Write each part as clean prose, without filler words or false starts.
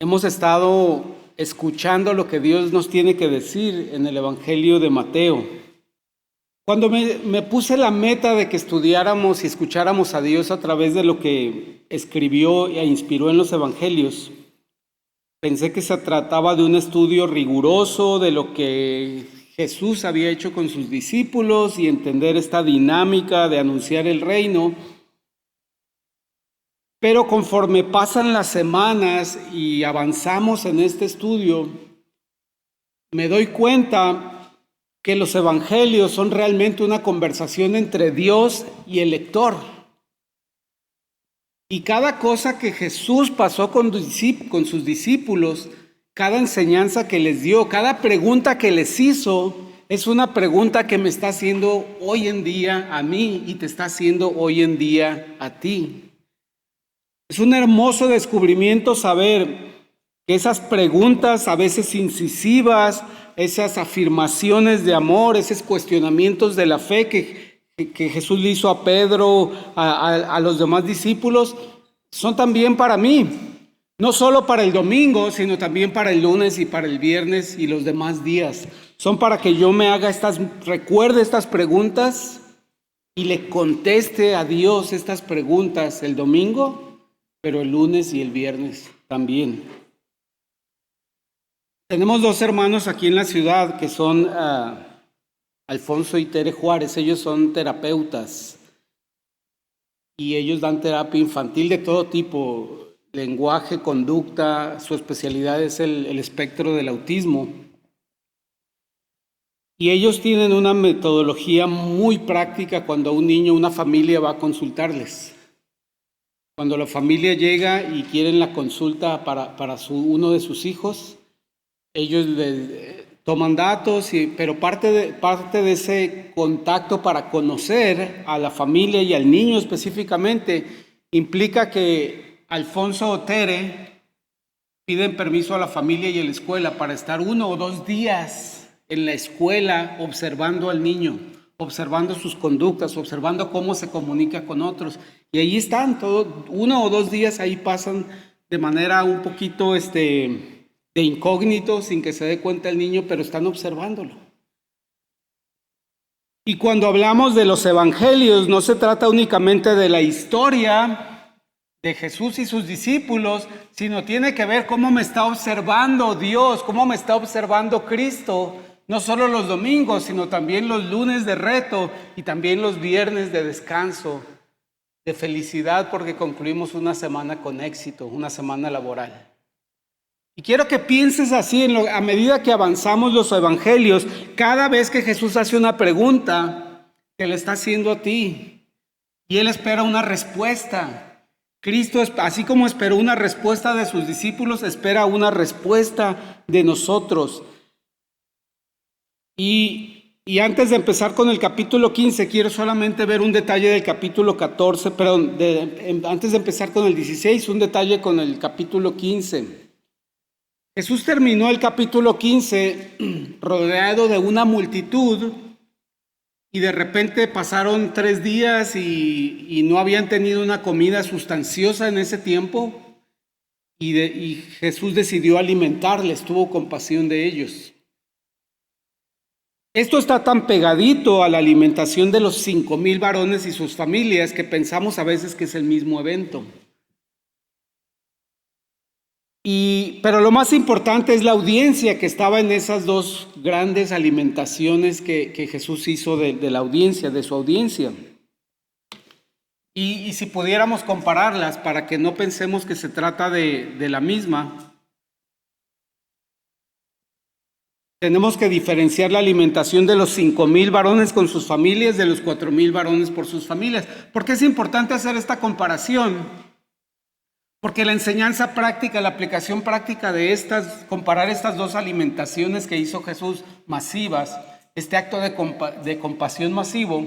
Hemos estado escuchando lo que Dios nos tiene que decir en el Evangelio de Mateo. Cuando me puse la meta de que estudiáramos y escucháramos a Dios a través de lo que escribió e inspiró en los Evangelios, pensé que se trataba de un estudio riguroso de lo que Jesús había hecho con sus discípulos y entender esta dinámica de anunciar el reino. Pero conforme pasan las semanas y avanzamos en este estudio, me doy cuenta que los evangelios son realmente una conversación entre Dios y el lector. Y cada cosa que Jesús pasó con sus discípulos, cada enseñanza que les dio, cada pregunta que les hizo, es una pregunta que me está haciendo hoy en día a mí y te está haciendo hoy en día a ti. Es un hermoso descubrimiento saber que esas preguntas a veces incisivas, esas afirmaciones de amor, esos cuestionamientos de la fe que Jesús le hizo a Pedro, a los demás discípulos, son también para mí. No solo para el domingo, sino también para el lunes y para el viernes y los demás días. Son para que yo recuerde estas preguntas y le conteste a Dios estas preguntas el domingo, pero el lunes y el viernes también. Tenemos dos hermanos aquí en la ciudad que son Alfonso y Tere Juárez. Ellos son terapeutas y ellos dan terapia infantil de todo tipo, lenguaje, conducta. Su especialidad es el espectro del autismo. Y ellos tienen una metodología muy práctica cuando un niño, una familia va a consultarles. Cuando la familia llega y quieren la consulta para uno de sus hijos, ellos toman datos, pero parte de ese contacto para conocer a la familia y al niño específicamente implica que Alfonso o Tere piden permiso a la familia y a la escuela para estar 1 o 2 días en la escuela observando al niño, observando sus conductas, observando cómo se comunica con otros. Y ahí están, 1 o 2 días ahí pasan de manera un poquito de incógnito, sin que se dé cuenta el niño, pero están observándolo. Y cuando hablamos de los evangelios, no se trata únicamente de la historia de Jesús y sus discípulos, sino tiene que ver cómo me está observando Dios, cómo me está observando Cristo, no solo los domingos, sino también los lunes de reto y también los viernes de descanso, de felicidad, porque concluimos una semana con éxito, una semana laboral. Y quiero que pienses así a medida que avanzamos los evangelios, cada vez que Jesús hace una pregunta, te la está haciendo a ti y Él espera una respuesta. Cristo, así como esperó una respuesta de sus discípulos, espera una respuesta de nosotros. Y antes de empezar con el capítulo 15, quiero solamente ver un detalle del capítulo 14, perdón, antes de empezar con el 16, un detalle con el capítulo 15. Jesús terminó el capítulo 15 rodeado de una multitud y de repente pasaron 3 días y no habían tenido una comida sustanciosa en ese tiempo y Jesús decidió alimentarles, tuvo compasión de ellos. Esto está tan pegadito a la alimentación de los 5,000 varones y sus familias que pensamos a veces que es el mismo evento. Pero lo más importante es la audiencia que estaba en esas 2 grandes alimentaciones que Jesús hizo de la audiencia, de su audiencia. Y si pudiéramos compararlas para que no pensemos que se trata de la misma, tenemos que diferenciar la alimentación de los 5,000 varones con sus familias de los 4,000 varones por sus familias. ¿Por qué es importante hacer esta comparación? Porque la enseñanza práctica, la aplicación práctica de comparar estas 2 alimentaciones que hizo Jesús masivas, este acto de compasión masivo,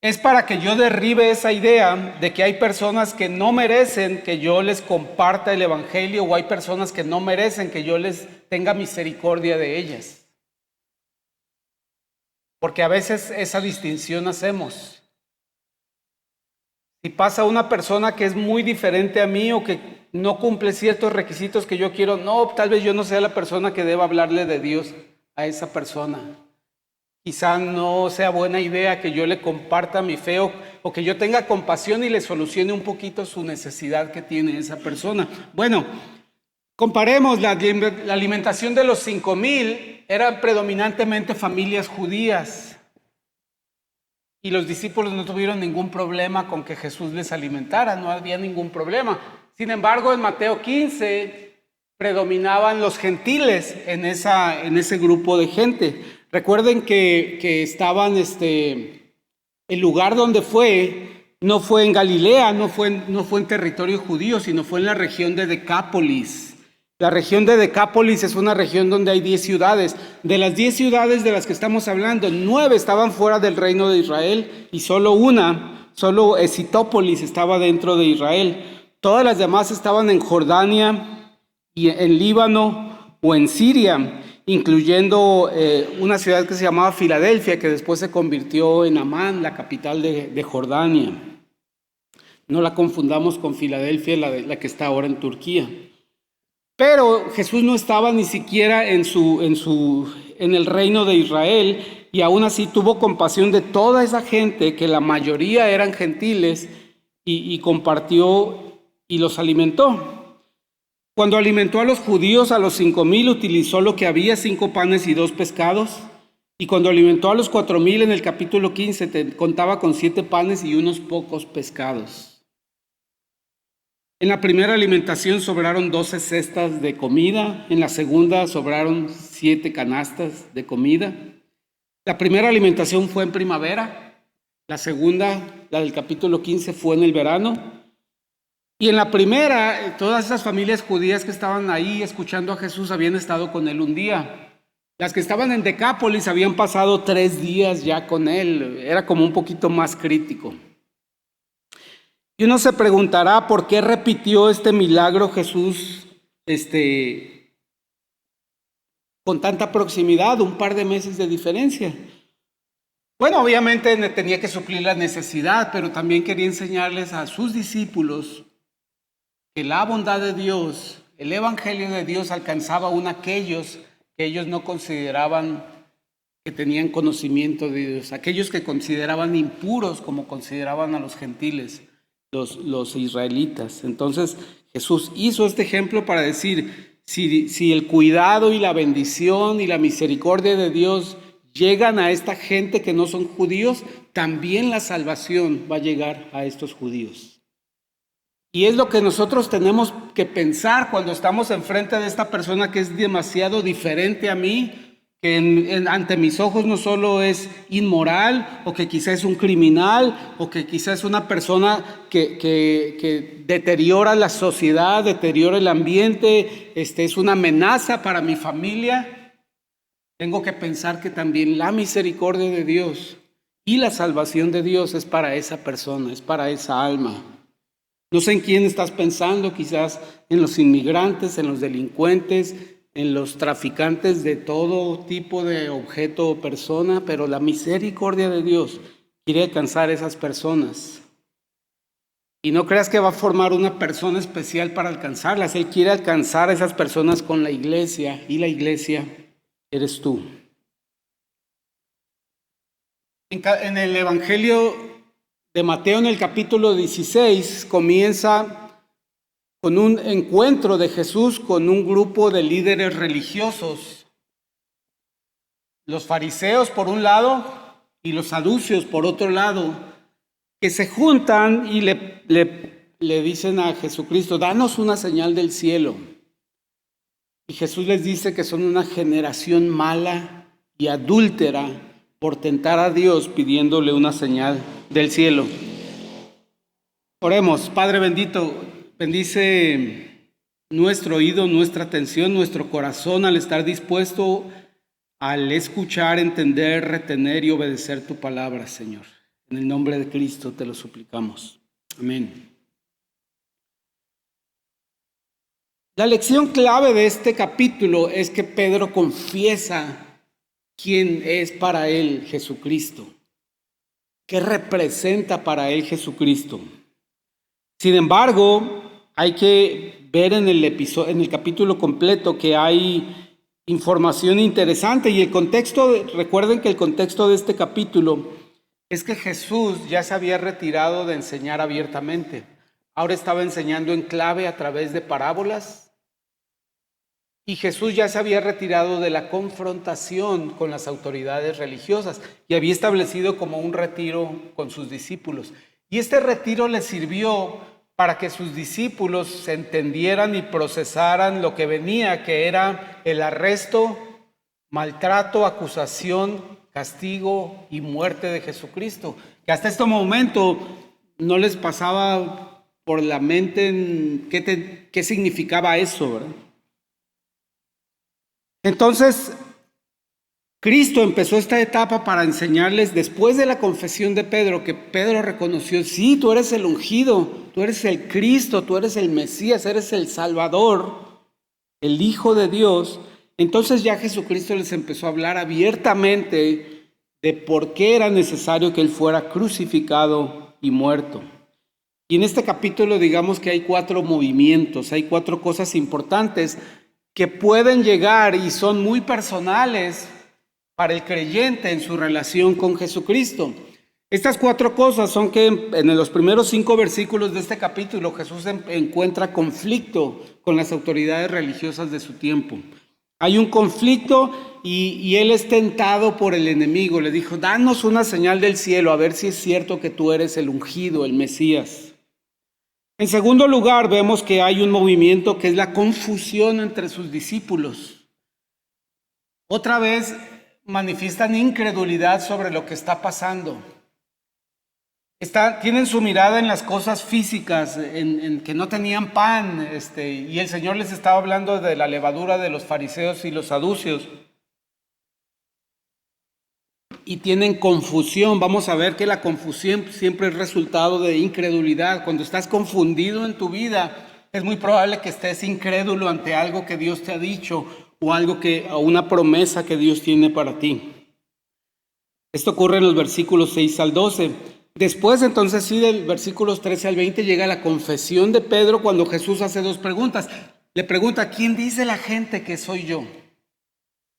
es para que yo derribe esa idea de que hay personas que no merecen que yo les comparta el evangelio o hay personas que no merecen que yo les tenga misericordia de ellas. Porque a veces esa distinción hacemos. Si pasa una persona que es muy diferente a mí o que no cumple ciertos requisitos que yo quiero, no, tal vez yo no sea la persona que deba hablarle de Dios a esa persona. Quizá no sea buena idea que yo le comparta mi fe o que yo tenga compasión y le solucione un poquito su necesidad que tiene esa persona. Bueno, comparemos la alimentación de los 5,000, eran predominantemente familias judías. Y los discípulos no tuvieron ningún problema con que Jesús les alimentara, no había ningún problema. Sin embargo, en Mateo 15 predominaban los gentiles en ese grupo de gente. Recuerden que estaban, el lugar donde no fue en Galilea, no fue en territorio judío, sino fue en la región de Decápolis. La región de Decápolis es una región donde hay 10 ciudades. De las 10 ciudades de las que estamos hablando, 9 estaban fuera del reino de Israel y solo Esitópolis estaba dentro de Israel. Todas las demás estaban en Jordania y en Líbano o en Siria, incluyendo una ciudad que se llamaba Filadelfia, que después se convirtió en Amán, la capital de Jordania. No la confundamos con Filadelfia, la que está ahora en Turquía. Pero Jesús no estaba ni siquiera en el reino de Israel, y aún así tuvo compasión de toda esa gente, que la mayoría eran gentiles, y compartió y los alimentó. Cuando alimentó a los judíos, a los 5,000, utilizó lo que había, 5 panes y 2 pescados. Y cuando alimentó a los 4,000 en el capítulo 15, contaba con 7 panes y unos pocos pescados. En la primera alimentación sobraron 12 cestas de comida, en la segunda sobraron 7 canastas de comida. La primera alimentación fue en primavera, la segunda, la del capítulo 15, fue en el verano. Y en la primera, todas esas familias judías que estaban ahí escuchando a Jesús habían estado con él un día. Las que estaban en Decápolis habían pasado 3 días ya con él, era como un poquito más crítico. Y uno se preguntará por qué repitió este milagro Jesús con tanta proximidad, un par de meses de diferencia. Bueno, obviamente tenía que suplir la necesidad, pero también quería enseñarles a sus discípulos que la bondad de Dios, el evangelio de Dios alcanzaba aún a aquellos que ellos no consideraban que tenían conocimiento de Dios, aquellos que consideraban impuros como consideraban a los gentiles. Los israelitas. Entonces Jesús hizo este ejemplo para decir, si el cuidado y la bendición y la misericordia de Dios llegan a esta gente que no son judíos, también la salvación va a llegar a estos judíos. Y es lo que nosotros tenemos que pensar cuando estamos enfrente de esta persona que es demasiado diferente a mí, que ante mis ojos no solo es inmoral, o que quizás es un criminal, o que quizás es una persona que deteriora la sociedad, deteriora el ambiente, es una amenaza para mi familia. Tengo que pensar que también la misericordia de Dios y la salvación de Dios es para esa persona, es para esa alma. No sé en quién estás pensando, quizás en los inmigrantes, en los delincuentes, en los traficantes de todo tipo de objeto o persona, pero la misericordia de Dios quiere alcanzar a esas personas. Y no creas que va a formar una persona especial para alcanzarlas. Él quiere alcanzar a esas personas con la iglesia, y la iglesia eres tú. En el Evangelio de Mateo, en el capítulo 16, comienza con un encuentro de Jesús con un grupo de líderes religiosos. Los fariseos por un lado y los saduceos por otro lado, que se juntan y le dicen a Jesucristo, danos una señal del cielo. Y Jesús les dice que son una generación mala y adúltera por tentar a Dios pidiéndole una señal del cielo. Oremos. Padre bendito, bendice nuestro oído, nuestra atención, nuestro corazón al estar dispuesto al escuchar, entender, retener y obedecer tu palabra, Señor. En el nombre de Cristo te lo suplicamos. Amén. La lección clave de este capítulo es que Pedro confiesa quién es para él Jesucristo. ¿Qué representa para él Jesucristo? Sin embargo, hay que ver en el episodio, en el capítulo completo, que hay información interesante y el contexto, recuerden que el contexto de este capítulo es que Jesús ya se había retirado de enseñar abiertamente. Ahora estaba enseñando en clave a través de parábolas y Jesús ya se había retirado de la confrontación con las autoridades religiosas y había establecido como un retiro con sus discípulos. Y este retiro le sirvió para que sus discípulos se entendieran y procesaran lo que venía, que era el arresto, maltrato, acusación, castigo y muerte de Jesucristo, que hasta este momento no les pasaba por la mente qué significaba eso, ¿verdad? Entonces, Cristo empezó esta etapa para enseñarles, después de la confesión de Pedro, que Pedro reconoció, sí, tú eres el ungido, tú eres el Cristo, tú eres el Mesías, eres el Salvador, el Hijo de Dios. Entonces ya Jesucristo les empezó a hablar abiertamente de por qué era necesario que Él fuera crucificado y muerto. Y en este capítulo digamos que hay 4 movimientos, hay 4 cosas importantes que pueden llegar y son muy personales para el creyente en su relación con Jesucristo. Estas 4 cosas son que en los primeros 5 versículos de este capítulo Jesús encuentra conflicto con las autoridades religiosas de su tiempo. Hay un conflicto y él es tentado por el enemigo. Le dijo, danos una señal del cielo a ver si es cierto que tú eres el ungido, el Mesías. En segundo lugar, vemos que hay un movimiento que es la confusión entre sus discípulos. Otra vez manifiestan incredulidad sobre lo que está pasando. Tienen su mirada en las cosas físicas, en que no tenían pan, y el Señor les estaba hablando de la levadura de los fariseos y los saduceos. Y tienen confusión. Vamos a ver que la confusión siempre es resultado de incredulidad. Cuando estás confundido en tu vida, es muy probable que estés incrédulo ante algo que Dios te ha dicho o una promesa que Dios tiene para ti. Esto ocurre en los versículos 6 al 12. Después, entonces, sí, del versículos 13 al 20 llega la confesión de Pedro cuando Jesús hace 2 preguntas. Le pregunta, ¿quién dice la gente que soy yo?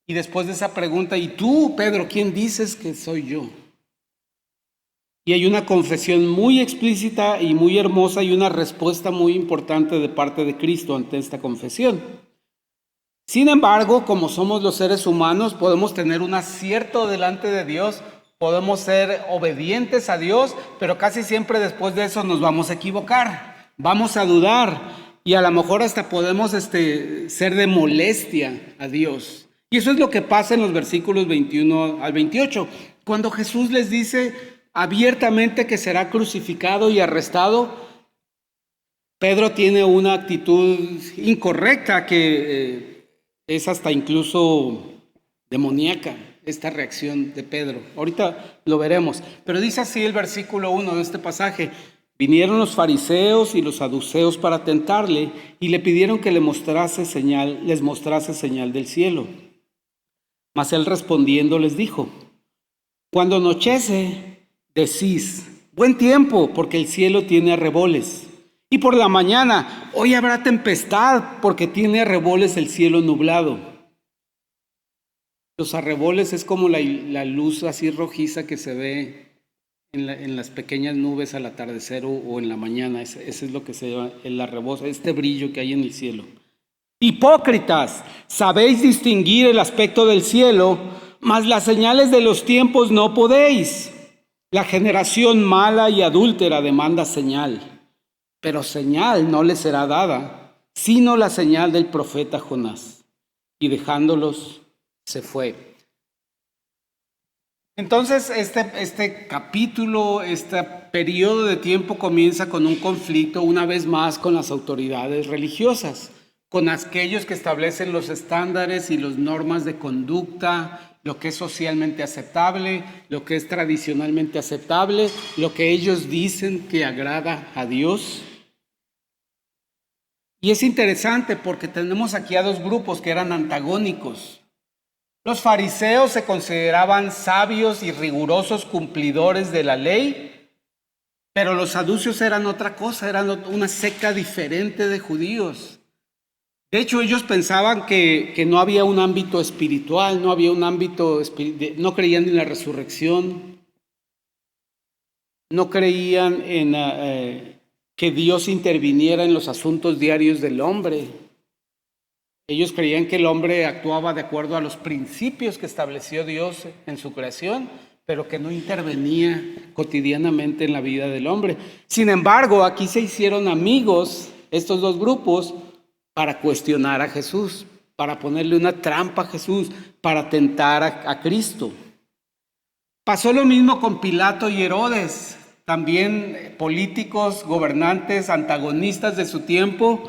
Y después de esa pregunta, ¿y tú, Pedro, quién dices que soy yo? Y hay una confesión muy explícita y muy hermosa y una respuesta muy importante de parte de Cristo ante esta confesión. Sin embargo, como somos los seres humanos, podemos tener un acierto delante de Dios, podemos ser obedientes a Dios, pero casi siempre después de eso nos vamos a equivocar, vamos a dudar y a lo mejor hasta podemos ser de molestia a Dios. Y eso es lo que pasa en los versículos 21 al 28. Cuando Jesús les dice abiertamente que será crucificado y arrestado, Pedro tiene una actitud incorrecta que es hasta incluso demoníaca, esta reacción de Pedro. Ahorita lo veremos. Pero dice así el versículo 1 de este pasaje. Vinieron los fariseos y los saduceos para tentarle y le pidieron que les mostrase señal del cielo. Mas él respondiendo les dijo, cuando anochece, decís, buen tiempo, porque el cielo tiene arreboles. Y por la mañana, hoy habrá tempestad, porque tiene arreboles el cielo nublado. Los arreboles es como la luz así rojiza que se ve en las pequeñas nubes al atardecer o en la mañana. Ese es lo que se llama el arrebol, este brillo que hay en el cielo. Hipócritas, sabéis distinguir el aspecto del cielo, mas las señales de los tiempos no podéis. La generación mala y adúltera demanda señal, pero señal no le será dada, sino la señal del profeta Jonás. Y dejándolos, se fue. Entonces, este capítulo, este periodo de tiempo comienza con un conflicto una vez más con las autoridades religiosas, con aquellos que establecen los estándares y las normas de conducta, lo que es socialmente aceptable, lo que es tradicionalmente aceptable, lo que ellos dicen que agrada a Dios. Y es interesante porque tenemos aquí a 2 grupos que eran antagónicos. Los fariseos se consideraban sabios y rigurosos cumplidores de la ley, Pero los saduceos eran otra cosa, eran una secta diferente de judíos. De hecho, ellos pensaban que no había un ámbito espiritual, no había un ámbito no creían en la resurrección, no creían en que Dios interviniera en los asuntos diarios del hombre. Ellos creían que el hombre actuaba de acuerdo a los principios que estableció Dios en su creación, pero que no intervenía cotidianamente en la vida del hombre. Sin embargo, aquí se hicieron amigos estos dos grupos para cuestionar a Jesús, para ponerle una trampa a Jesús, para tentar a Cristo. Pasó lo mismo con Pilato y Herodes, también políticos, gobernantes, antagonistas de su tiempo,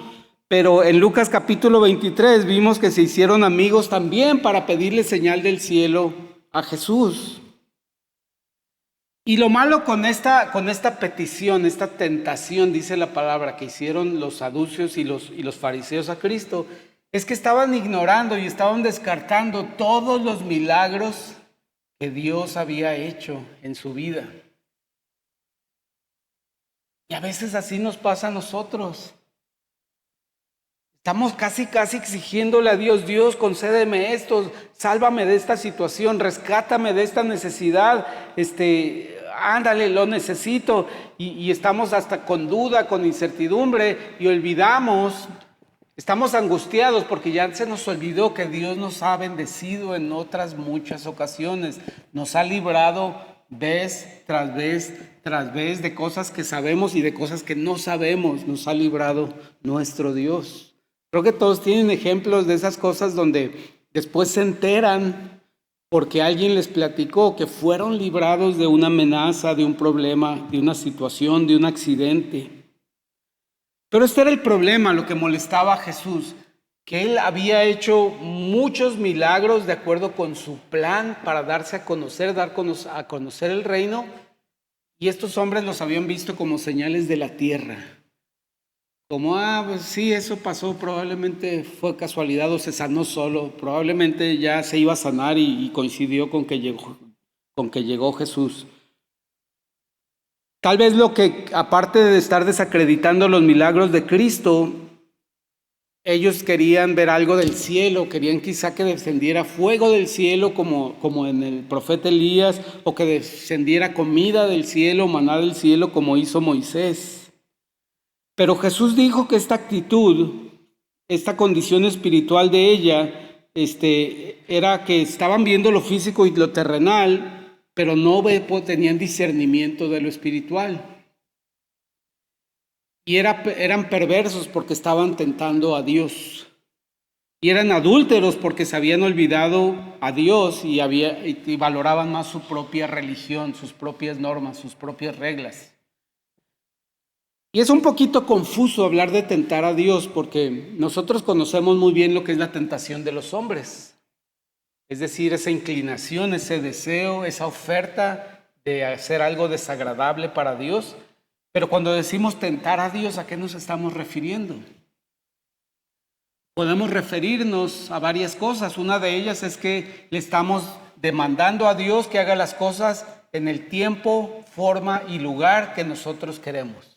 pero en Lucas capítulo 23 vimos que se hicieron amigos también para pedirle señal del cielo a Jesús. Y lo malo con esta petición, esta tentación, dice la palabra, que hicieron los saduceos y los fariseos a Cristo, es que estaban ignorando y estaban descartando todos los milagros que Dios había hecho en su vida. Y a veces así nos pasa a nosotros. Estamos casi exigiéndole a Dios, Dios, concédeme esto, sálvame de esta situación, rescátame de esta necesidad, ándale, lo necesito. Y estamos hasta con duda, con incertidumbre y olvidamos, estamos angustiados porque ya se nos olvidó que Dios nos ha bendecido en otras muchas ocasiones, nos ha librado vez tras vez tras vez de cosas que sabemos y de cosas que no sabemos, nos ha librado nuestro Dios. Creo que todos tienen ejemplos de esas cosas donde después se enteran porque alguien les platicó que fueron librados de una amenaza, de un problema, de una situación, de un accidente. Pero este era el problema, lo que molestaba a Jesús, que él había hecho muchos milagros de acuerdo con su plan para darse a conocer, dar a conocer el reino, y estos hombres los habían visto como señales de la tierra. Como, pues sí, eso pasó, probablemente fue casualidad o se sanó solo, probablemente ya se iba a sanar y coincidió con que llegó Jesús. Tal vez lo que, aparte de estar desacreditando los milagros de Cristo, ellos querían ver algo del cielo, querían quizá que descendiera fuego del cielo como en el profeta Elías, o que descendiera comida del cielo, maná del cielo como hizo Moisés. Pero Jesús dijo que esta actitud, esta condición espiritual de ella, era que estaban viendo lo físico y lo terrenal, pero no tenían discernimiento de lo espiritual. Y eran perversos porque estaban tentando a Dios. Y eran adúlteros porque se habían olvidado a Dios y valoraban más su propia religión, sus propias normas, sus propias reglas. Y es un poquito confuso hablar de tentar a Dios porque nosotros conocemos muy bien lo que es la tentación de los hombres. Es decir, esa inclinación, ese deseo, esa oferta de hacer algo desagradable para Dios. Pero cuando decimos tentar a Dios, ¿a qué nos estamos refiriendo? Podemos referirnos a varias cosas. Una de ellas es que le estamos demandando a Dios que haga las cosas en el tiempo, forma y lugar que nosotros queremos.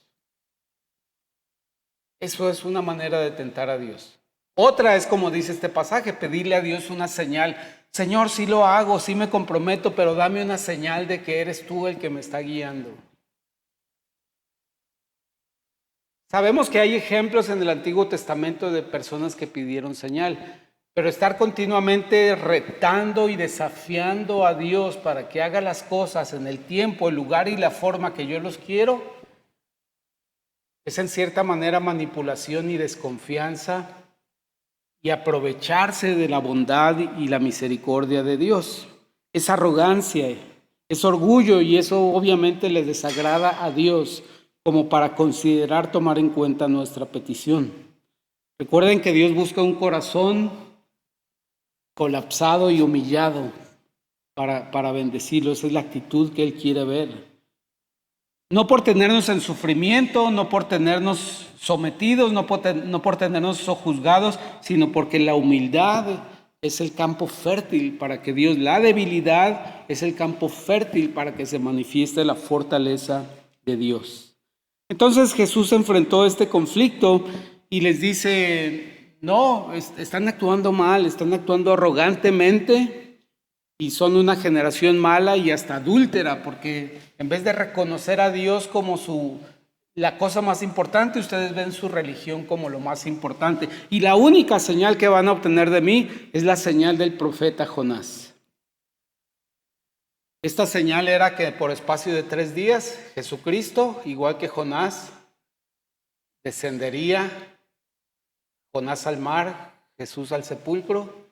Eso es una manera de tentar a Dios. Otra es, como dice este pasaje, pedirle a Dios una señal. Señor, sí lo hago, sí me comprometo, pero dame una señal de que eres tú el que me está guiando. Sabemos que hay ejemplos en el Antiguo Testamento de personas que pidieron señal, pero estar continuamente retando y desafiando a Dios para que haga las cosas en el tiempo, el lugar y la forma que yo los quiero, es en cierta manera manipulación y desconfianza y aprovecharse de la bondad y la misericordia de Dios. Es arrogancia, es orgullo y eso obviamente le desagrada a Dios como para considerar tomar en cuenta nuestra petición. Recuerden que Dios busca un corazón colapsado y humillado para bendecirlo. Esa es la actitud que Él quiere ver. No por tenernos en sufrimiento, no por tenernos sometidos, no por tenernos sojuzgados, sino porque la humildad es el campo fértil para que Dios, la debilidad es el campo fértil para que se manifieste la fortaleza de Dios. Entonces Jesús enfrentó este conflicto y les dice, no, están actuando mal, están actuando arrogantemente y son una generación mala y hasta adúltera, porque en vez de reconocer a Dios como la cosa más importante, ustedes ven su religión como lo más importante. Y la única señal que van a obtener de mí es la señal del profeta Jonás. Esta señal era que por espacio de 3 días, Jesucristo, igual que Jonás, descendería, Jonás al mar, Jesús al sepulcro,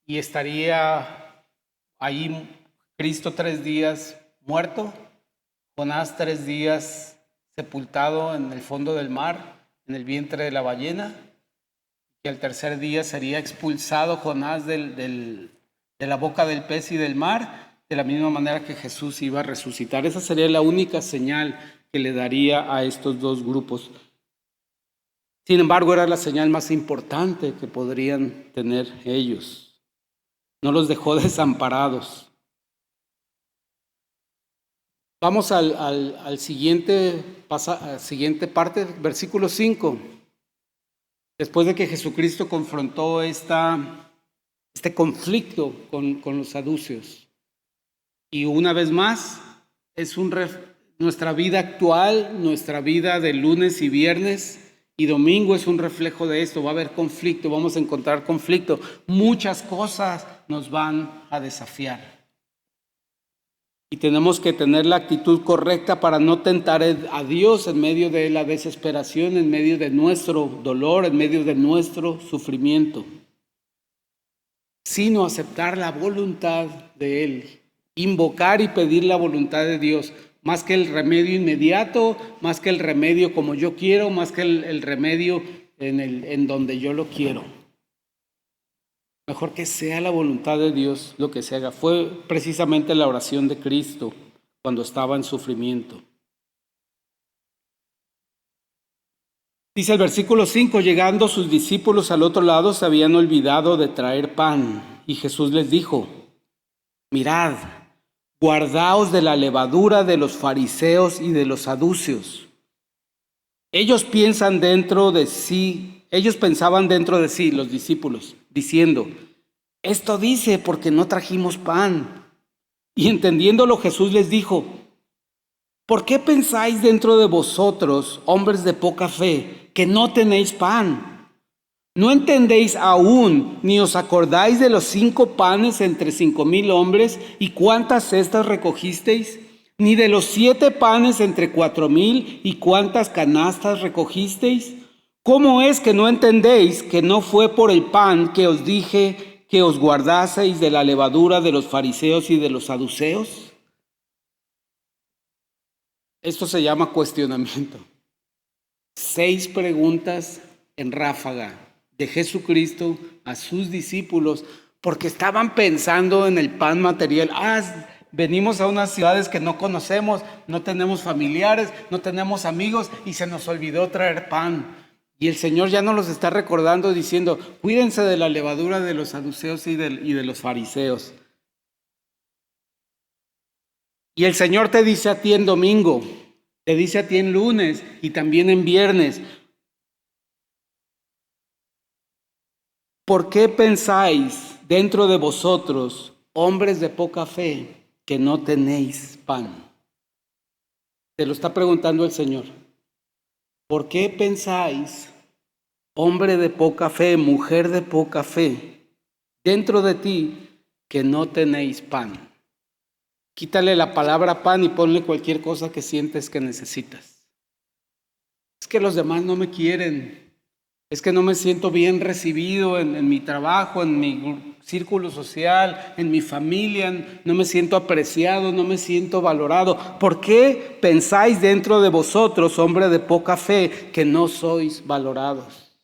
y estaría ahí Cristo 3 días muerto, Jonás 3 días sepultado en el fondo del mar, en el vientre de la ballena, y al tercer día sería expulsado Jonás de la boca del pez y del mar, de la misma manera que Jesús iba a resucitar. Esa sería la única señal que le daría a estos dos grupos. Sin embargo, era la señal más importante que podrían tener ellos. No los dejó desamparados. Vamos al siguiente parte, versículo 5. Después de que Jesucristo confrontó este conflicto con los saduceos. Y una vez más, es nuestra vida actual, nuestra vida de lunes y viernes y domingo es un reflejo de esto. Va a haber conflicto, vamos a encontrar conflicto. Muchas cosas nos van a desafiar. Y tenemos que tener la actitud correcta para no tentar a Dios en medio de la desesperación, en medio de nuestro dolor, en medio de nuestro sufrimiento, sino aceptar la voluntad de Él. Invocar y pedir la voluntad de Dios, más que el remedio inmediato, más que el remedio como yo quiero, más que el remedio en donde yo lo quiero. Mejor que sea la voluntad de Dios lo que se haga. Fue precisamente la oración de Cristo cuando estaba en sufrimiento. Dice el versículo 5, llegando sus discípulos al otro lado se habían olvidado de traer pan, y Jesús les dijo, mirad, guardaos de la levadura de los fariseos y de los saduceos. Ellos pensaban dentro de sí, los discípulos, diciendo, esto dice porque no trajimos pan. Y entendiéndolo Jesús les dijo, ¿por qué pensáis dentro de vosotros, hombres de poca fe, que no tenéis pan? ¿No entendéis aún, ni os acordáis de los 5 panes entre 5,000 hombres, y cuántas cestas recogisteis? ¿Ni de los 7 panes entre 4,000, y cuántas canastas recogisteis? ¿Cómo es que no entendéis que no fue por el pan que os dije que os guardaseis de la levadura de los fariseos y de los saduceos? Esto se llama cuestionamiento. 6 preguntas en ráfaga de Jesucristo a sus discípulos, porque estaban pensando en el pan material. Venimos a unas ciudades que no conocemos, no tenemos familiares, no tenemos amigos y se nos olvidó traer pan. Y el Señor ya nos los está recordando diciendo, cuídense de la levadura de los saduceos y de los fariseos. Y el Señor te dice a ti en domingo, te dice a ti en lunes y también en viernes, ¿por qué pensáis dentro de vosotros, hombres de poca fe, que no tenéis pan? Te lo está preguntando el Señor. ¿Por qué pensáis, hombre de poca fe, mujer de poca fe, dentro de ti, que no tenéis pan? Quítale la palabra pan y ponle cualquier cosa que sientes que necesitas. Es que los demás no me quieren. Es que no me siento bien recibido en mi trabajo, en mi círculo social, en mi familia. No me siento apreciado, no me siento valorado. ¿Por qué pensáis dentro de vosotros, hombre de poca fe, que no sois valorados?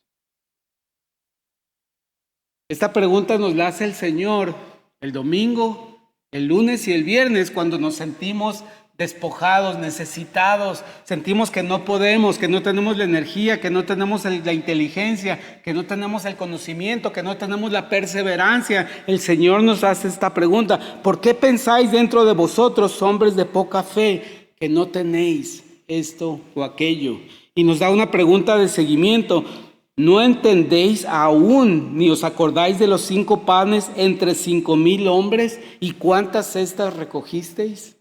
Esta pregunta nos la hace el Señor el domingo, el lunes y el viernes, cuando nos sentimos despojados, necesitados, sentimos que no podemos, que no tenemos la energía, que no tenemos la inteligencia, que no tenemos el conocimiento, que no tenemos la perseverancia. El Señor nos hace esta pregunta: ¿por qué pensáis dentro de vosotros, hombres de poca fe, que no tenéis esto o aquello. Y nos da una pregunta de seguimiento. ¿No entendéis aún, ni os acordáis de los 5 panes entre 5,000 hombres y cuántas cestas recogisteis?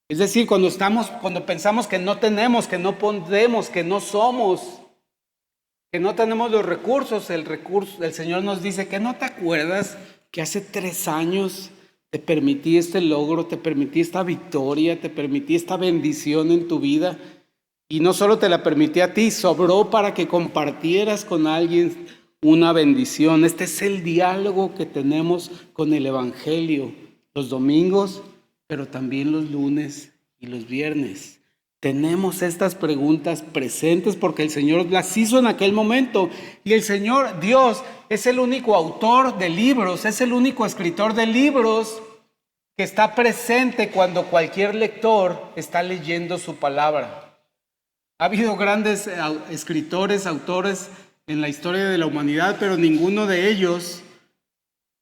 Es decir, cuando pensamos que no tenemos, que no podemos, que no somos, que no tenemos los recursos, el Señor nos dice que no te acuerdas que hace 3 años te permití este logro, te permití esta victoria, te permití esta bendición en tu vida. Y no solo te la permití a ti, sobró para que compartieras con alguien una bendición. Este es el diálogo que tenemos con el Evangelio los domingos, pero también los lunes y los viernes. Tenemos estas preguntas presentes porque el Señor las hizo en aquel momento. Y el Señor, Dios, es el único autor de libros, es el único escritor de libros que está presente cuando cualquier lector está leyendo su palabra. Ha habido grandes escritores, autores en la historia de la humanidad, pero ninguno de ellos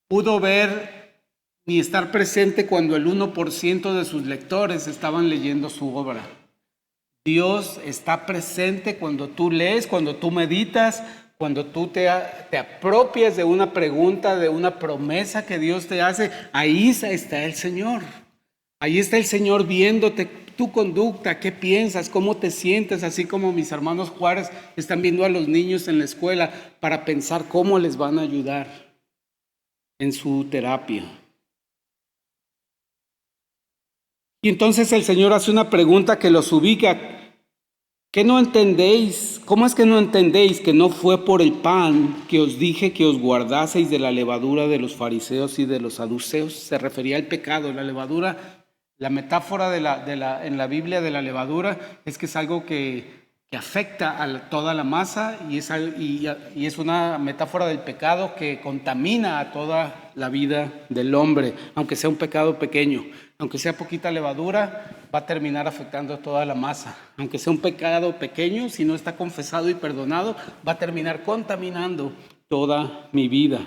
pudo ver ni estar presente cuando el 1% de sus lectores estaban leyendo su obra. Dios está presente cuando tú lees, cuando tú meditas, cuando tú te apropias de una pregunta, de una promesa que Dios te hace. Ahí está el Señor. Ahí está el Señor viéndote tu conducta, qué piensas, cómo te sientes, así como mis hermanos Juárez están viendo a los niños en la escuela para pensar cómo les van a ayudar en su terapia. Y entonces el Señor hace una pregunta que los ubica. ¿Qué no entendéis? ¿Cómo es que no entendéis que no fue por el pan que os dije que os guardaseis de la levadura de los fariseos y de los saduceos? Se refería al pecado, la levadura. La metáfora en la Biblia de la levadura es que es algo que afecta a toda la masa y es una metáfora del pecado que contamina a toda la vida del hombre, aunque sea un pecado pequeño. Aunque sea poquita levadura, va a terminar afectando a toda la masa. Aunque sea un pecado pequeño, si no está confesado y perdonado, va a terminar contaminando toda mi vida.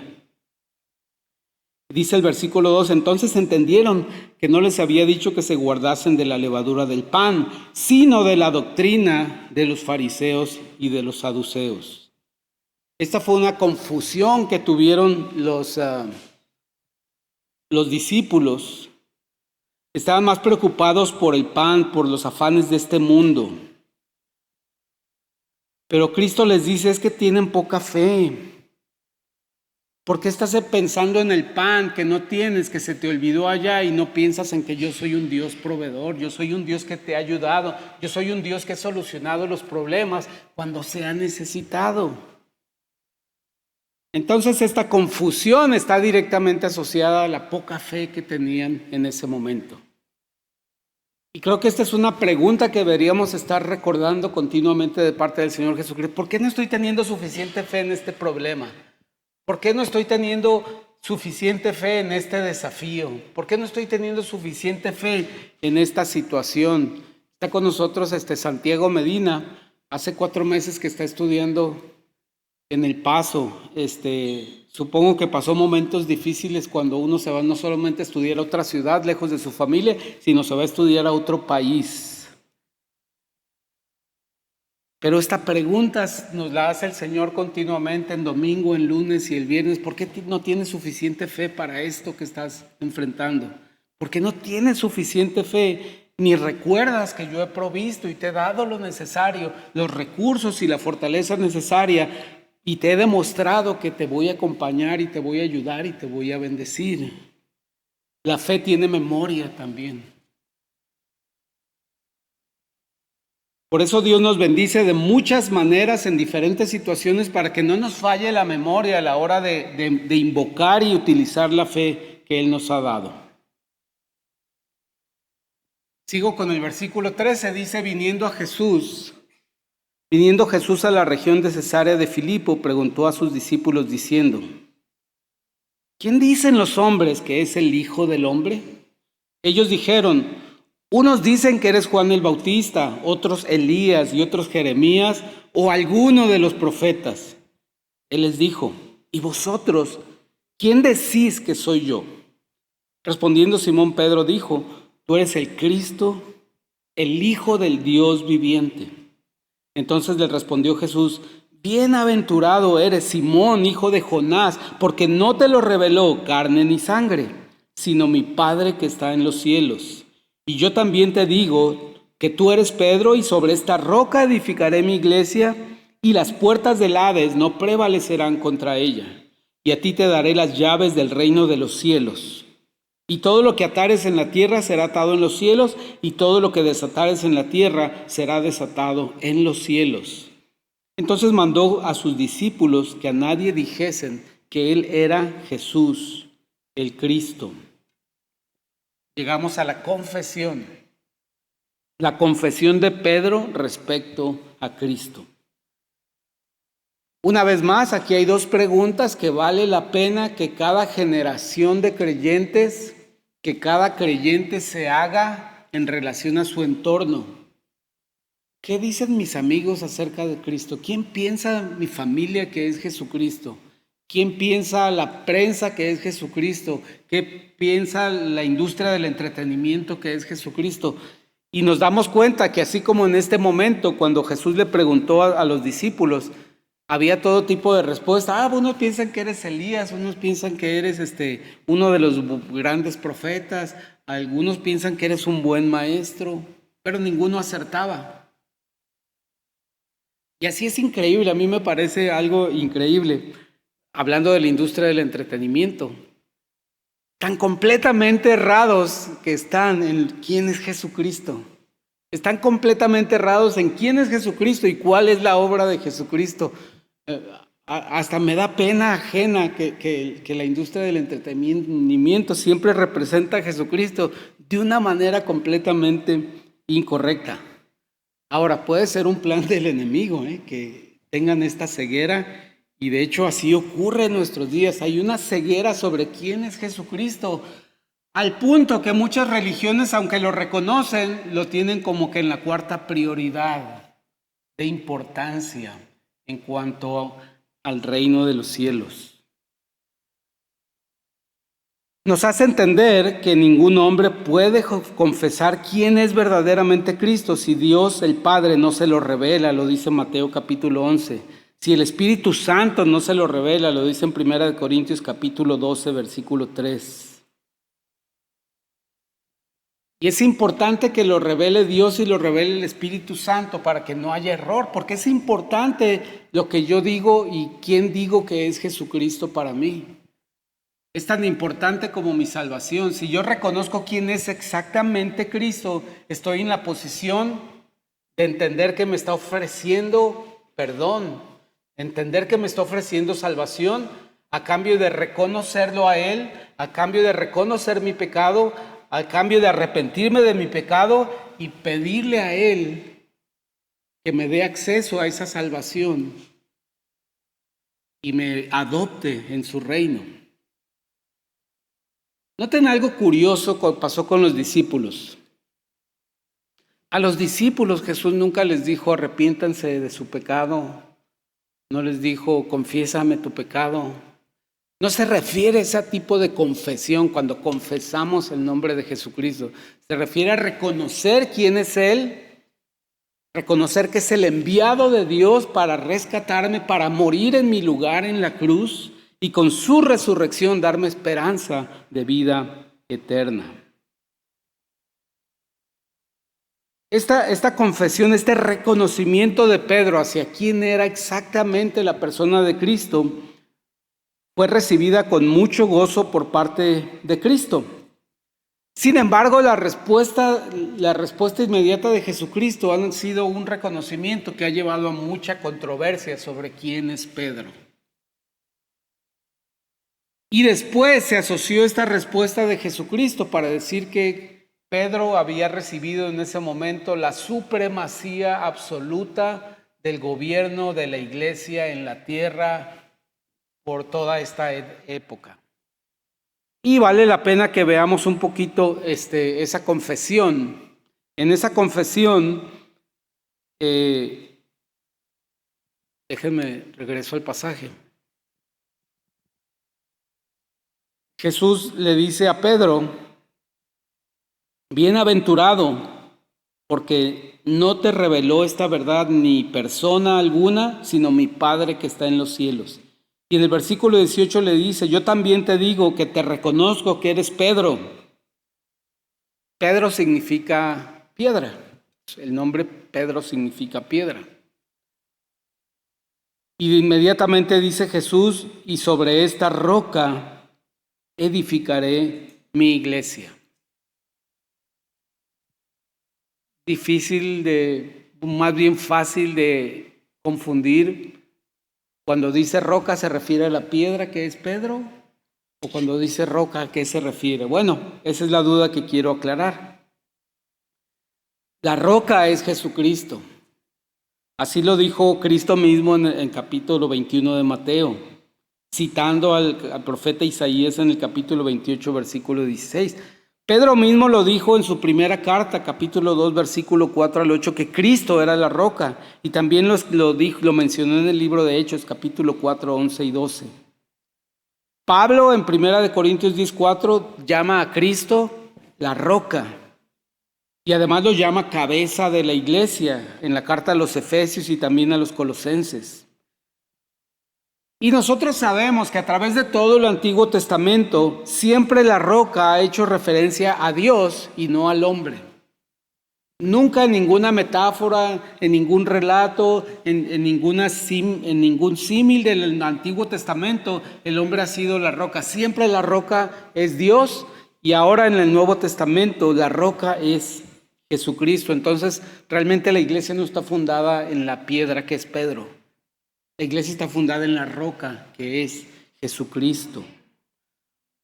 Dice el versículo 2, entonces entendieron que no les había dicho que se guardasen de la levadura del pan, sino de la doctrina de los fariseos y de los saduceos. Esta fue una confusión que tuvieron los discípulos. Estaban más preocupados por el pan, por los afanes de este mundo. Pero Cristo les dice, es que tienen poca fe. ¿Por qué estás pensando en el pan que no tienes, que se te olvidó allá y no piensas en que yo soy un Dios proveedor? Yo soy un Dios que te ha ayudado. Yo soy un Dios que ha solucionado los problemas cuando se ha necesitado. Entonces esta confusión está directamente asociada a la poca fe que tenían en ese momento. Y creo que esta es una pregunta que deberíamos estar recordando continuamente de parte del Señor Jesucristo. ¿Por qué no estoy teniendo suficiente fe en este problema? ¿Por qué no estoy teniendo suficiente fe en este desafío? ¿Por qué no estoy teniendo suficiente fe en esta situación? Está con nosotros Santiago Medina. Hace 4 meses que está estudiando en El Paso. Supongo que pasó momentos difíciles cuando uno se va no solamente a estudiar a otra ciudad lejos de su familia, sino se va a estudiar a otro país. Pero esta pregunta nos la hace el Señor continuamente en domingo, en lunes y el viernes. ¿Por qué no tienes suficiente fe para esto que estás enfrentando? ¿Por qué no tienes suficiente fe? Ni recuerdas que yo he provisto y te he dado lo necesario, los recursos y la fortaleza necesaria, y te he demostrado que te voy a acompañar y te voy a ayudar y te voy a bendecir. La fe tiene memoria también. Por eso Dios nos bendice de muchas maneras en diferentes situaciones para que no nos falle la memoria a la hora de invocar y utilizar la fe que Él nos ha dado. Sigo con el versículo 13, dice, viniendo Jesús a la región de Cesarea de Filipo, preguntó a sus discípulos diciendo, ¿quién dicen los hombres que es el Hijo del Hombre? Ellos dijeron, unos dicen que eres Juan el Bautista, otros Elías y otros Jeremías o alguno de los profetas. Él les dijo, ¿y vosotros quién decís que soy yo? Respondiendo Simón Pedro dijo, tú eres el Cristo, el Hijo del Dios viviente. Entonces le respondió Jesús: bienaventurado eres, Simón, hijo de Jonás, porque no te lo reveló carne ni sangre, sino mi Padre que está en los cielos. Y yo también te digo que tú eres Pedro, y sobre esta roca edificaré mi iglesia, y las puertas del Hades no prevalecerán contra ella. Y a ti te daré las llaves del reino de los cielos. Y todo lo que atares en la tierra será atado en los cielos, y todo lo que desatares en la tierra será desatado en los cielos. Entonces mandó a sus discípulos que a nadie dijesen que él era Jesús, el Cristo. Llegamos a la confesión de Pedro respecto a Cristo. Una vez más, aquí hay dos preguntas que vale la pena que cada generación de creyentes, que cada creyente se haga en relación a su entorno. ¿Qué dicen mis amigos acerca de Cristo? ¿Quién piensa mi familia que es Jesucristo? ¿Quién piensa la prensa que es Jesucristo? ¿Qué piensa la industria del entretenimiento que es Jesucristo? Y nos damos cuenta que así como en este momento, cuando Jesús le preguntó a los discípulos, había todo tipo de respuesta. Unos piensan que eres Elías, unos piensan que eres uno de los grandes profetas, algunos piensan que eres un buen maestro, pero ninguno acertaba. Y así es increíble, a mí me parece algo increíble, hablando de la industria del entretenimiento, tan completamente errados que están en quién es Jesucristo. Están completamente errados en quién es Jesucristo y cuál es la obra de Jesucristo. Hasta me da pena ajena que la industria del entretenimiento siempre representa a Jesucristo de una manera completamente incorrecta. Ahora, puede ser un plan del enemigo, que tengan esta ceguera, y de hecho así ocurre en nuestros días. Hay una ceguera sobre quién es Jesucristo, al punto que muchas religiones, aunque lo reconocen, lo tienen como que en la cuarta prioridad de importancia en cuanto al reino de los cielos. Nos hace entender que ningún hombre puede confesar quién es verdaderamente Cristo si Dios el Padre no se lo revela, lo dice Mateo capítulo 11. Si el Espíritu Santo no se lo revela, lo dice en 1 Corintios capítulo 12, versículo 3. Y es importante que lo revele Dios y lo revele el Espíritu Santo para que no haya error, porque es importante lo que yo digo y quién digo que es Jesucristo para mí. Es tan importante como mi salvación. Si yo reconozco quién es exactamente Cristo, estoy en la posición de entender que me está ofreciendo perdón, entender que me está ofreciendo salvación a cambio de reconocerlo a Él, a cambio de reconocer mi pecado, a cambio de arrepentirme de mi pecado y pedirle a Él que me dé acceso a esa salvación y me adopte en su reino. Noten algo curioso que pasó con los discípulos. A los discípulos Jesús nunca les dijo arrepiéntanse de su pecado, no les dijo confiésame tu pecado. No se refiere a ese tipo de confesión cuando confesamos el nombre de Jesucristo. Se refiere a reconocer quién es Él, reconocer que es el enviado de Dios para rescatarme, para morir en mi lugar en la cruz y con su resurrección darme esperanza de vida eterna. Esta confesión, este reconocimiento de Pedro hacia quién era exactamente la persona de Cristo, fue recibida con mucho gozo por parte de Cristo. Sin embargo, la respuesta inmediata de Jesucristo ha sido un reconocimiento que ha llevado a mucha controversia sobre quién es Pedro. Y después se asoció esta respuesta de Jesucristo para decir que Pedro había recibido en ese momento la supremacía absoluta del gobierno de la iglesia en la tierra por toda esta época. Y vale la pena que veamos un poquito esa confesión. En esa confesión, déjenme regreso al pasaje. Jesús le dice a Pedro, Bienaventurado, porque no te reveló esta verdad ni persona alguna, sino mi Padre que está en los cielos. Y en el versículo 18 le dice, yo también te digo que te reconozco que eres Pedro. Pedro significa piedra. El nombre Pedro significa piedra. Y inmediatamente dice Jesús, y sobre esta roca edificaré mi iglesia. Difícil más bien fácil de confundir. Cuando dice roca, ¿se refiere a la piedra que es Pedro? ¿O cuando dice roca, a qué se refiere? Bueno, esa es la duda que quiero aclarar. La roca es Jesucristo. Así lo dijo Cristo mismo en capítulo 21 de Mateo, citando al profeta Isaías en el capítulo 28, versículo 16. Pedro mismo lo dijo en su primera carta, capítulo 2, versículo 4 al 8, que Cristo era la roca. Y también lo mencionó en el libro de Hechos, capítulo 4, 11 y 12. Pablo en 1 Corintios 10, 4 llama a Cristo la roca. Y además lo llama cabeza de la iglesia en la carta a los Efesios y también a los Colosenses. Y nosotros sabemos que a través de todo el Antiguo Testamento siempre la roca ha hecho referencia a Dios y no al hombre. Nunca en ninguna metáfora, en ningún relato, en ningún símil del Antiguo Testamento el hombre ha sido la roca. Siempre la roca es Dios y ahora en el Nuevo Testamento la roca es Jesucristo. Entonces realmente la iglesia no está fundada en la piedra que es Pedro. La iglesia está fundada en la roca, que es Jesucristo.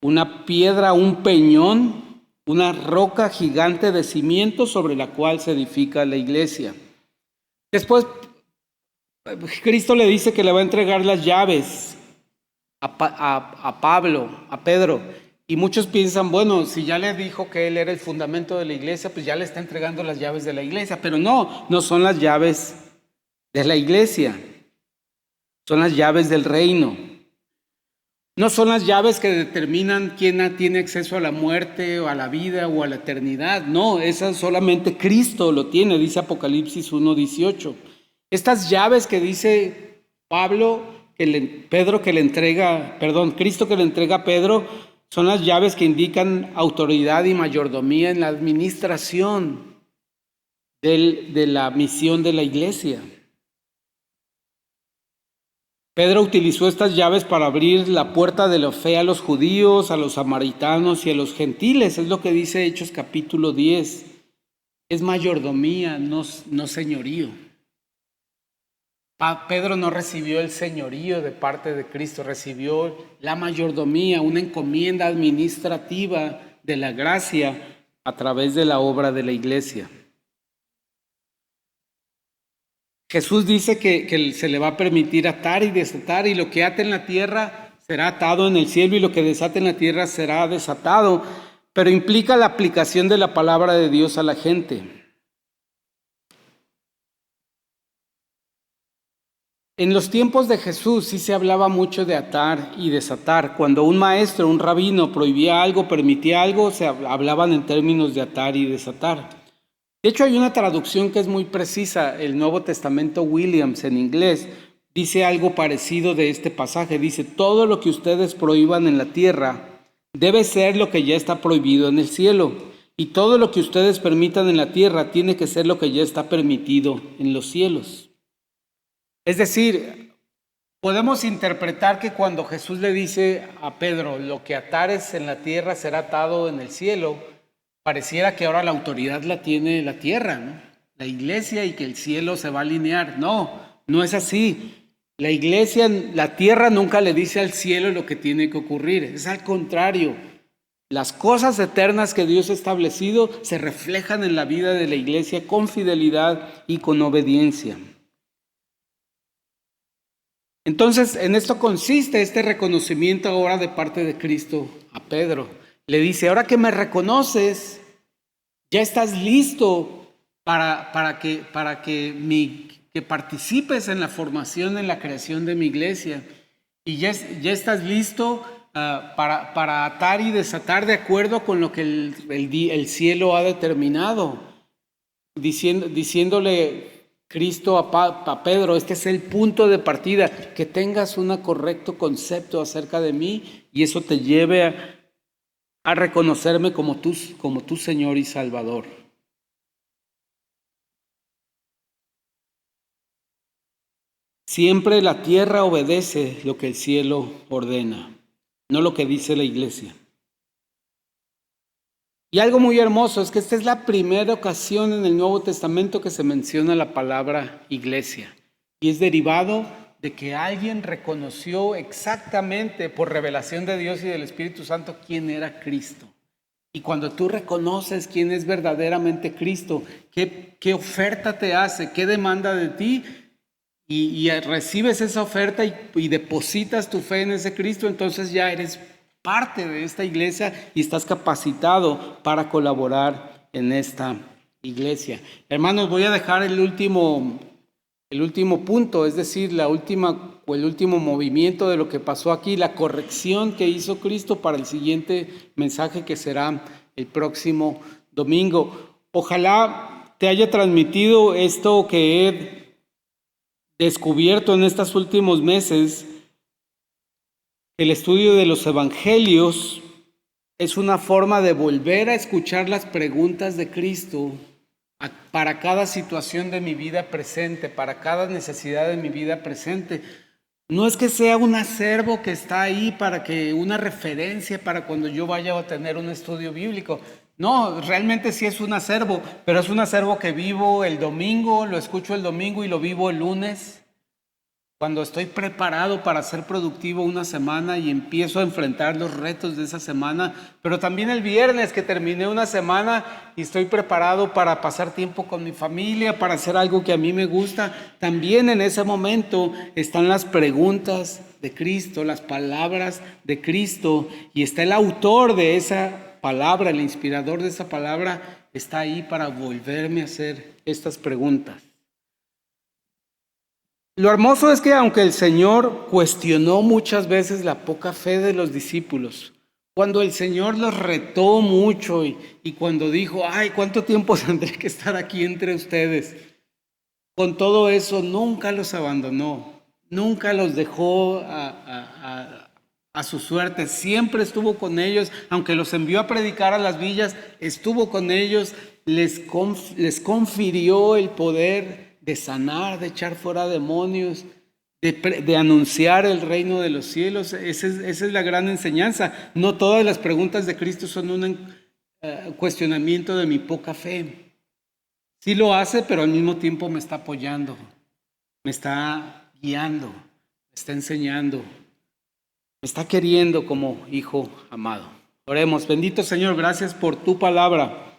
Una piedra, un peñón, una roca gigante de cimiento sobre la cual se edifica la iglesia. Después, Cristo le dice que le va a entregar las llaves a Pablo, a Pedro. Y muchos piensan, bueno, si ya le dijo que él era el fundamento de la iglesia, pues ya le está entregando las llaves de la iglesia. Pero no son las llaves de la iglesia. Son las llaves del reino. No son las llaves que determinan quién tiene acceso a la muerte o a la vida o a la eternidad. No, esas solamente Cristo lo tiene, dice Apocalipsis 1:18. Estas llaves que dice Cristo que le entrega a Pedro, son las llaves que indican autoridad y mayordomía en la administración de la misión de la iglesia. Pedro utilizó estas llaves para abrir la puerta de la fe a los judíos, a los samaritanos y a los gentiles. Es lo que dice Hechos capítulo 10. Es mayordomía, no señorío. Pedro no recibió el señorío de parte de Cristo, recibió la mayordomía, una encomienda administrativa de la gracia a través de la obra de la iglesia. Jesús dice que se le va a permitir atar y desatar, y lo que ate en la tierra será atado en el cielo y lo que desate en la tierra será desatado, pero implica la aplicación de la palabra de Dios a la gente. En los tiempos de Jesús sí se hablaba mucho de atar y desatar. Cuando un maestro, un rabino prohibía algo, permitía algo, se hablaban en términos de atar y desatar. De hecho, hay una traducción que es muy precisa. El Nuevo Testamento Williams en inglés dice algo parecido de este pasaje. Dice, todo lo que ustedes prohíban en la tierra debe ser lo que ya está prohibido en el cielo. Y todo lo que ustedes permitan en la tierra tiene que ser lo que ya está permitido en los cielos. Es decir, podemos interpretar que cuando Jesús le dice a Pedro, lo que atares en la tierra será atado en el cielo, pareciera que ahora la autoridad la tiene la tierra, ¿no? La iglesia, y que el cielo se va a alinear. No es así. La iglesia, la tierra nunca le dice al cielo lo que tiene que ocurrir. Es al contrario. Las cosas eternas que Dios ha establecido se reflejan en la vida de la iglesia con fidelidad y con obediencia. Entonces, en esto consiste este reconocimiento ahora de parte de Cristo a Pedro. Le dice, ahora que me reconoces, ya estás listo para que participes en la formación, en la creación de mi iglesia. Y ya estás listo para atar y desatar de acuerdo con lo que el cielo ha determinado, diciéndole Cristo a Pedro, este es el punto de partida, que tengas un correcto concepto acerca de mí y eso te lleve a reconocerme como tu Señor y Salvador. Siempre la tierra obedece lo que el cielo ordena, no lo que dice la iglesia. Y algo muy hermoso es que esta es la primera ocasión en el Nuevo Testamento que se menciona la palabra iglesia. Y es derivado de que alguien reconoció exactamente por revelación de Dios y del Espíritu Santo quién era Cristo. Y cuando tú reconoces quién es verdaderamente Cristo, qué oferta te hace, qué demanda de ti, y recibes esa oferta y depositas tu fe en ese Cristo, entonces ya eres parte de esta iglesia y estás capacitado para colaborar en esta iglesia. Hermanos, voy a dejar el último punto, es decir, el último movimiento de lo que pasó aquí, la corrección que hizo Cristo para el siguiente mensaje que será el próximo domingo. Ojalá te haya transmitido esto que he descubierto en estos últimos meses. El estudio de los evangelios es una forma de volver a escuchar las preguntas de Cristo para cada situación de mi vida presente, para cada necesidad de mi vida presente. No es que sea un acervo que está ahí para que una referencia para cuando yo vaya a tener un estudio bíblico. No, realmente sí es un acervo, pero es un acervo que vivo el domingo, lo escucho el domingo y lo vivo el lunes. Cuando estoy preparado para ser productivo una semana y empiezo a enfrentar los retos de esa semana, pero también el viernes que terminé una semana y estoy preparado para pasar tiempo con mi familia, para hacer algo que a mí me gusta, también en ese momento están las preguntas de Cristo, las palabras de Cristo, y está el autor de esa palabra, el inspirador de esa palabra, está ahí para volverme a hacer estas preguntas. Lo hermoso es que aunque el Señor cuestionó muchas veces la poca fe de los discípulos, cuando el Señor los retó mucho y cuando dijo, ay, ¿cuánto tiempo tendré que estar aquí entre ustedes? Con todo eso nunca los abandonó, nunca los dejó a su suerte, siempre estuvo con ellos, aunque los envió a predicar a las villas, estuvo con ellos, les confirió el poder de sanar, de echar fuera demonios, de anunciar el reino de los cielos. Esa es la gran enseñanza. No todas las preguntas de Cristo son un cuestionamiento de mi poca fe. Sí lo hace, pero al mismo tiempo me está apoyando, me está guiando, me está enseñando, me está queriendo como hijo amado. Oremos. Bendito Señor, gracias por tu palabra.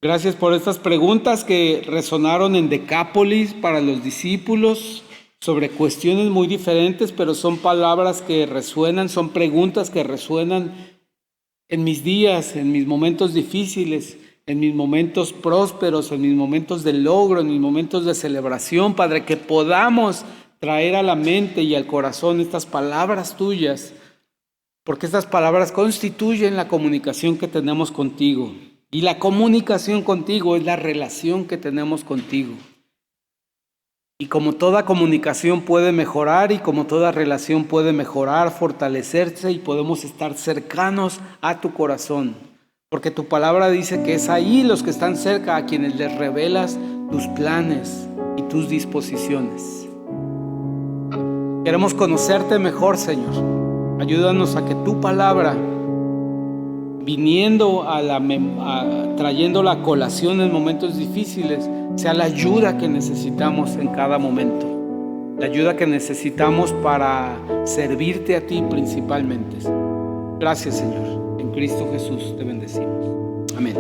Gracias por estas preguntas que resonaron en Decápolis para los discípulos sobre cuestiones muy diferentes, pero son palabras que resuenan, son preguntas que resuenan en mis días, en mis momentos difíciles, en mis momentos prósperos, en mis momentos de logro, en mis momentos de celebración, Padre, que podamos traer a la mente y al corazón estas palabras tuyas, porque estas palabras constituyen la comunicación que tenemos contigo. Y la comunicación contigo es la relación que tenemos contigo. Y como toda comunicación puede mejorar y como toda relación puede mejorar, fortalecerse y podemos estar cercanos a tu corazón. Porque tu palabra dice que es ahí los que están cerca a quienes les revelas tus planes y tus disposiciones. Queremos conocerte mejor, Señor. Ayúdanos a que tu palabra, viniendo trayendo la colación en momentos difíciles, sea la ayuda que necesitamos en cada momento, la ayuda que necesitamos para servirte a ti principalmente. Gracias, Señor. En Cristo Jesús te bendecimos. Amén.